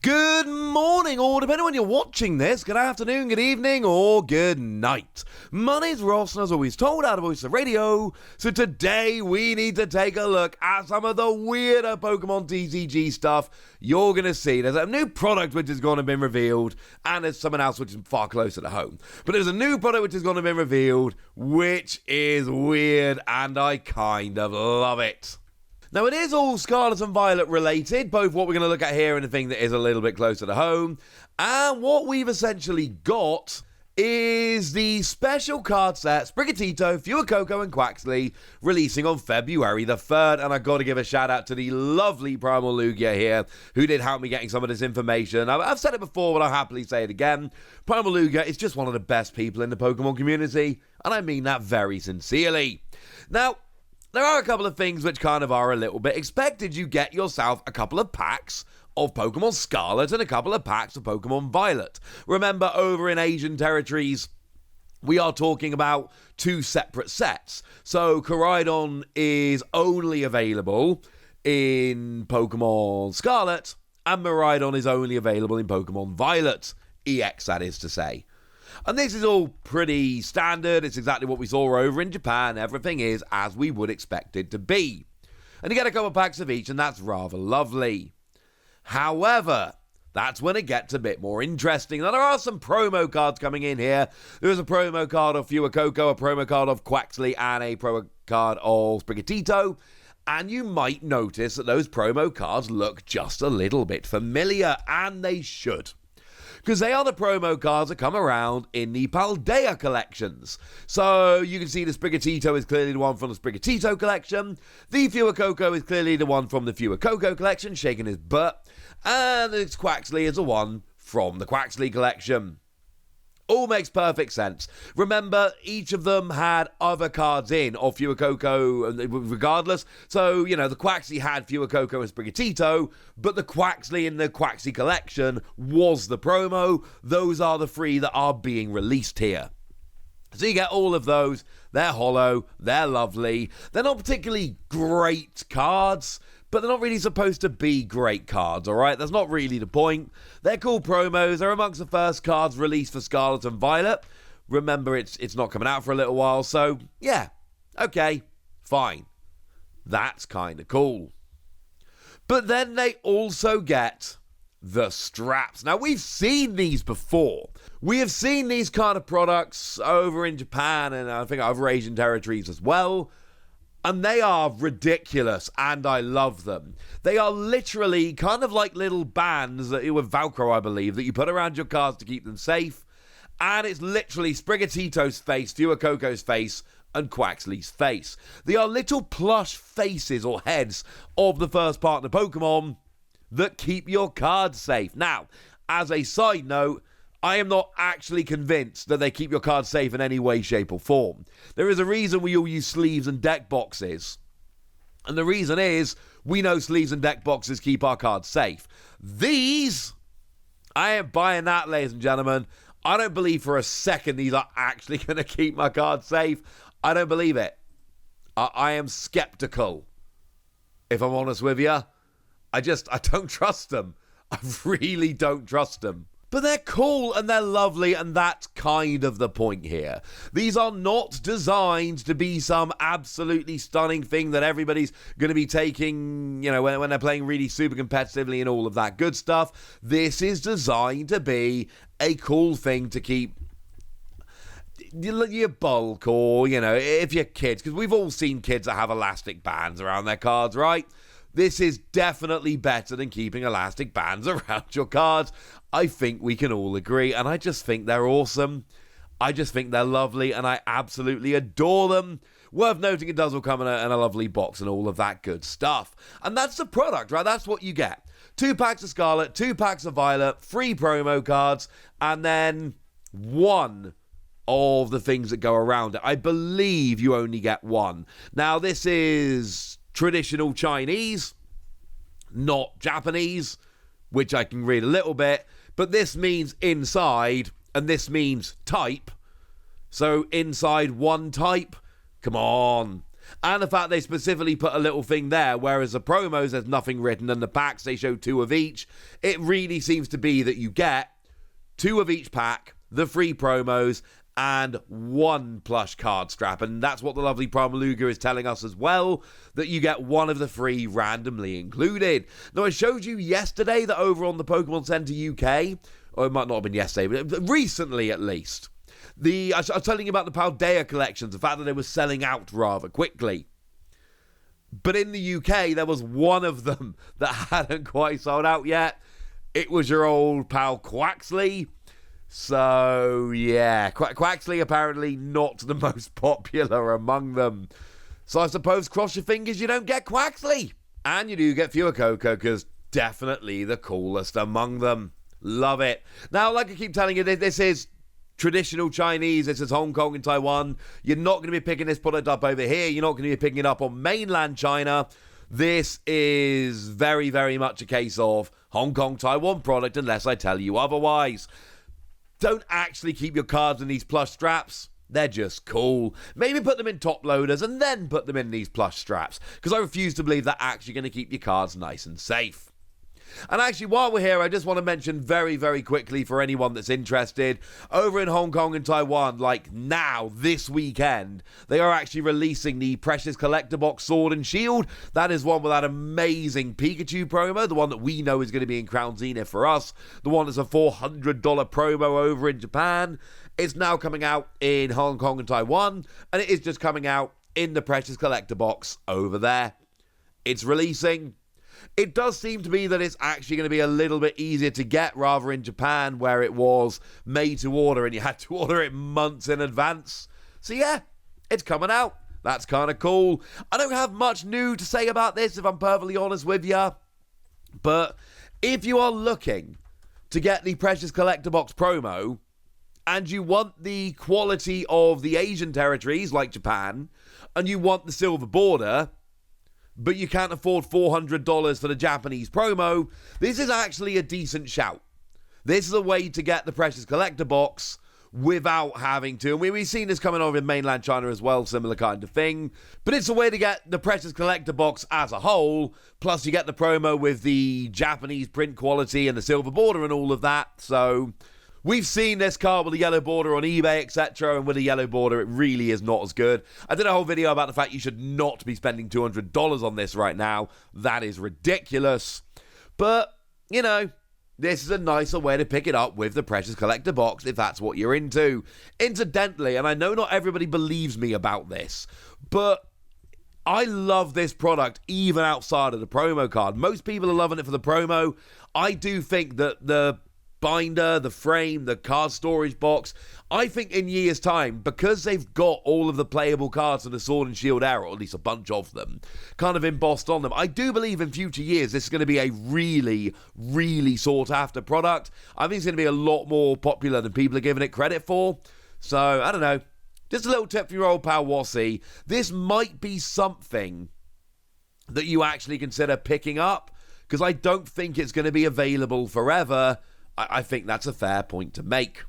Good morning, or depending on when you're watching this, good afternoon, good evening, or good night. My name's Ross, and as always told, out of Voice of Radio. So today we need to take a look at some of the weirder Pokemon TCG stuff you're going to see. There's a new product which is going to be revealed, and there's something else which is far closer to home. But there's a new product which is going to be revealed, which is weird, and I kind of love it. Now, it is all Scarlet and Violet related, both what we're going to look at here and the thing that is a little bit closer to home. And what we've essentially got is the special card set, Sprigatito, Fuecoco, and Quaxly, releasing on February the 3rd. And I've got to give a shout out to the lovely Primal Lugia here, who did help me getting some of this information. I've said it before, but I'll happily say it again. Primal Lugia is just one of the best people in the Pokemon community, and I mean that very sincerely. Now, there are a couple of things which kind of are a little bit expected. You get yourself a couple of packs of Pokemon Scarlet and a couple of packs of Pokemon Violet. Remember, over in Asian territories, we are talking about two separate sets. So Koraidon is only available in Pokemon Scarlet, and Miraidon is only available in Pokemon Violet. EX, that is to say. And this is all pretty standard. It's exactly what we saw over in Japan. Everything is as we would expect it to be. And you get a couple of packs of each, and that's rather lovely. However, that's when it gets a bit more interesting. Now, there are some promo cards coming in here. There's a promo card of Fuecoco, a promo card of Quaxly, and a promo card of Sprigatito. And you might notice that those promo cards look just a little bit familiar, and they should. Because they are the promo cards that come around in the Paldea collections. So you can see the Sprigatito is clearly the one from the Sprigatito collection. The Fuecoco is clearly the one from the Fuecoco collection, shaking his butt. And this Quaxly is the one from the Quaxly collection. All makes perfect sense. Remember, each of them had other cards in of Fuecoco regardless. So, you know, the Quaxly had Fuecoco and Sprigatito, but the Quaxly in the Quaxly collection was the promo. Those are the three that are being released here. So you get all of those. They're hollow. They're lovely. They're not particularly great cards, but they're not really supposed to be great cards, alright? That's not really the point. They're cool promos. They're amongst the first cards released for Scarlet and Violet. Remember, it's not coming out for a little while, so yeah, okay, fine. That's kind of cool. But then they also get the straps. Now, we've seen these before. We have seen these kind of products over in Japan and I think other Asian territories as well. And they are ridiculous, and I love them. They are literally kind of like little bands that with Velcro, I believe, that you put around your cards to keep them safe. And it's literally Sprigatito's face, Fuecoco's face, and Quaxly's face. They are little plush faces or heads of the first partner Pokemon that keep your cards safe. Now, as a side note, I am not actually convinced that they keep your cards safe in any way, shape, or form. There is a reason we all use sleeves and deck boxes. And the reason is, we know sleeves and deck boxes keep our cards safe. These, I ain't buying that, ladies and gentlemen. I don't believe for a second these are actually going to keep my cards safe. I don't believe it. I am skeptical, if I'm honest with you. I don't trust them. I really don't trust them. But they're cool and they're lovely, and that's kind of the point here. These are not designed to be some absolutely stunning thing that everybody's going to be taking, you know, when they're playing really super competitively and all of that good stuff. This is designed to be a cool thing to keep your bulk, or, you know, if you're kids, because we've all seen kids that have elastic bands around their cards, right? This is definitely better than keeping elastic bands around your cards. I think we can all agree, and I just think they're awesome. I just think they're lovely, and I absolutely adore them. Worth noting, it does all come in a lovely box and all of that good stuff. And that's the product, right? That's what you get. 2 packs of Scarlet, 2 packs of Violet, 3 promo cards, and then 1 of the things that go around it. I believe you only get 1. Now, this is traditional Chinese, not Japanese, which I can read a little bit, but this means inside, and this means type. So inside 1 type, come on. And the fact they specifically put a little thing there, whereas the promos, there's nothing written, and the packs, they show 2 of each. It really seems to be that you get 2 of each pack, the free promos, and 1 plush card strap. And that's what the lovely Primaluga is telling us as well, that you get 1 of the 3 randomly included. Now, I showed you yesterday that over on the Pokemon Center UK, or it might not have been yesterday, but recently at least, I was telling you about the Paldea collections, the fact that they were selling out rather quickly. But in the UK, there was one of them that hadn't quite sold out yet. It was your old pal Quaxley. So, yeah, Quaxley apparently not the most popular among them. So I suppose cross your fingers you don't get Quaxley. And you do get Fuecoco, because definitely the coolest among them. Love it. Now, like I keep telling you, this is traditional Chinese. This is Hong Kong and Taiwan. You're not going to be picking this product up over here. You're not going to be picking it up on mainland China. This is very, very much a case of Hong Kong, Taiwan product, unless I tell you otherwise. Don't actually keep your cards in these plush straps. They're just cool. Maybe put them in top loaders and then put them in these plush straps, because I refuse to believe they're actually going to keep your cards nice and safe. And actually, while we're here, I just want to mention very, very quickly for anyone that's interested, over in Hong Kong and Taiwan, like now, this weekend, they are actually releasing the Precious Collector Box Sword and Shield. That is one with that amazing Pikachu promo, the one that we know is going to be in Crown Zenith for us, the one that's a $400 promo over in Japan. It's now coming out in Hong Kong and Taiwan, and it is just coming out in the Precious Collector Box over there. It's releasing. It does seem to be that it's actually going to be a little bit easier to get rather in Japan, where it was made to order and you had to order it months in advance. So yeah, it's coming out. That's kind of cool. I don't have much new to say about this, if I'm perfectly honest with you. But if you are looking to get the Precious Collector Box promo and you want the quality of the Asian territories like Japan, and you want the silver border, but you can't afford $400 for the Japanese promo, this is actually a decent shout. This is a way to get the Precious Collector Box without having to, and we've seen this coming over in mainland China as well, similar kind of thing, but it's a way to get the Precious Collector Box as a whole, plus you get the promo with the Japanese print quality and the silver border and all of that. So we've seen this card with a yellow border on eBay, etc., and with a yellow border, it really is not as good. I did a whole video about the fact you should not be spending $200 on this right now. That is ridiculous. But, you know, this is a nicer way to pick it up with the Precious Collector Box if that's what you're into. Incidentally, and I know not everybody believes me about this, but I love this product even outside of the promo card. Most people are loving it for the promo. I do think that the binder, the frame, the card storage box, I think in years' time, because they've got all of the playable cards in the Sword and Shield era, or at least a bunch of them, kind of embossed on them, I do believe in future years this is going to be a really, really sought-after product. I think it's going to be a lot more popular than people are giving it credit for. So, I don't know. Just a little tip for your old pal Wassy. This might be something that you actually consider picking up, because I don't think it's going to be available forever. I think that's a fair point to make.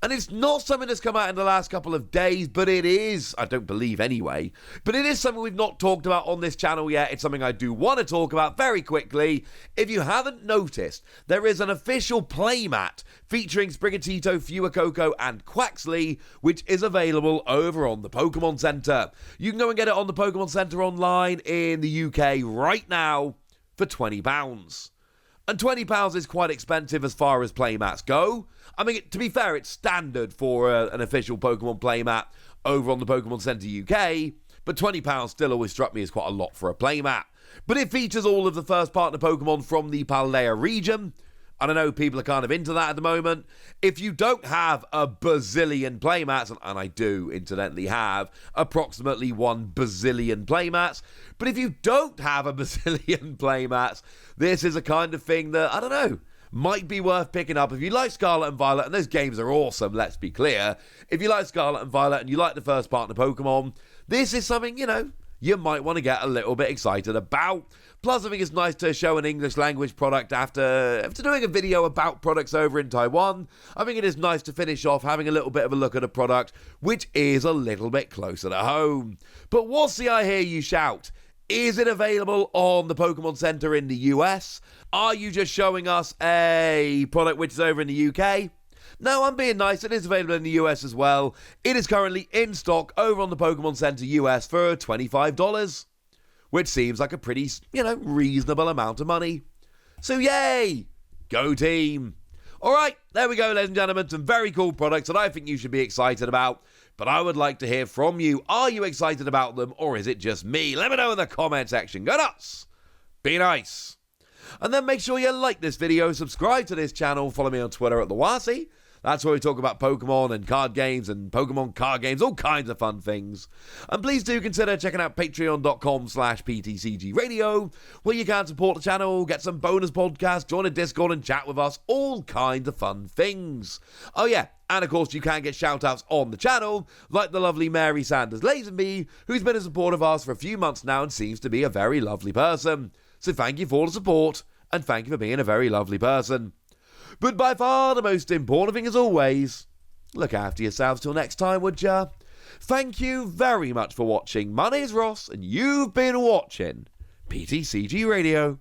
And it's not something that's come out in the last couple of days, but it is, I don't believe anyway, but it is something we've not talked about on this channel yet. It's something I do want to talk about very quickly. If you haven't noticed, there is an official playmat featuring Sprigatito, Fuecoco, and Quaxley, which is available over on the Pokemon Center. You can go and get it on the Pokemon Center online in the UK right now for £20. And £20 is quite expensive as far as playmats go. I mean, to be fair, it's standard for an official Pokemon playmat over on the Pokemon Center UK, but £20 still always struck me as quite a lot for a playmat. But it features all of the first partner Pokemon from the Paldea region, and I know people are kind of into that at the moment. If you don't have a bazillion playmats, and I do incidentally have approximately 1 bazillion playmats, but if you don't have a bazillion playmats, this is a kind of thing that, I don't know, might be worth picking up. If you like Scarlet and Violet, and those games are awesome, let's be clear. If you like Scarlet and Violet and you like the first partner Pokemon, this is something, you know, you might want to get a little bit excited about. Plus, I think it's nice to show an English language product after doing a video about products over in Taiwan. I think it is nice to finish off having a little bit of a look at a product which is a little bit closer to home. But what's the I hear you shout? Is it available on the Pokemon Center in the US? Are you just showing us a product which is over in the UK? No, I'm being nice. It is available in the US as well. It is currently in stock over on the Pokemon Center US for $25. Which seems like a pretty, reasonable amount of money. So yay! Go team! Alright, there we go, ladies and gentlemen. Some very cool products that I think you should be excited about. But I would like to hear from you. Are you excited about them, or is it just me? Let me know in the comment section. Go nuts! Be nice! And then make sure you like this video, subscribe to this channel, follow me on Twitter at the Wasi. That's where we talk about Pokemon and card games and Pokemon card games, all kinds of fun things. And please do consider checking out patreon.com/PTCG Radio, where you can support the channel, get some bonus podcasts, join a Discord and chat with us, all kinds of fun things. Oh yeah, and of course you can get shout-outs on the channel, like the lovely Mary Sanders Lazenby, who's been a supporter of ours for a few months now and seems to be a very lovely person. So thank you for all the support, and thank you for being a very lovely person. But by far the most important thing as always, look after yourselves till next time, would ya? Thank you very much for watching. My name's Ross, and you've been watching PTCG Radio.